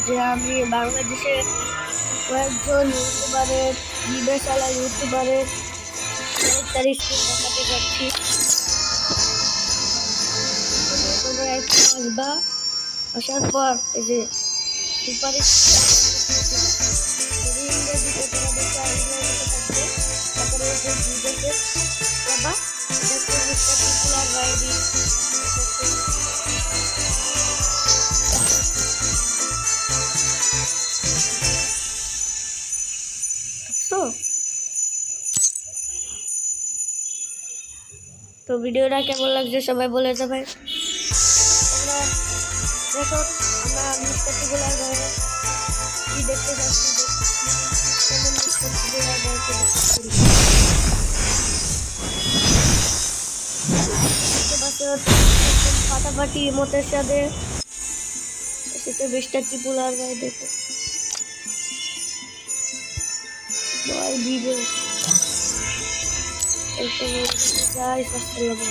যে আমি বাংলাদেশে কয়েকজন ইউটিউবারের বিবেশালা ইউটিউবারের ক্যারেক্টার স্কিল দেখাতে যাচ্ছি। তোমরা একটু আসবা, আসার পর এই যে সুপারিশ ইংরেজিতে তোমাদের ইংরেজিতে থাকবে, তারপরে এই যে বিদেশে যাবা, দেখো মিস্টার পপুলার রাইডি তো ভিডিওটা কেমন লাগছে সবাই বলে যাবে। তোমরা দেখো আমরা মিস্টার পপুলার রাইডি কি দেখতে পাচ্ছি, কেমন মিস্টার পপুলার রাইডি ফাটাফাটি ইমোটের সাথে এসেছে মিস্টার পপুলার রাইডি দেখো বয় ভিডিও এই তো গাইস আসসালামু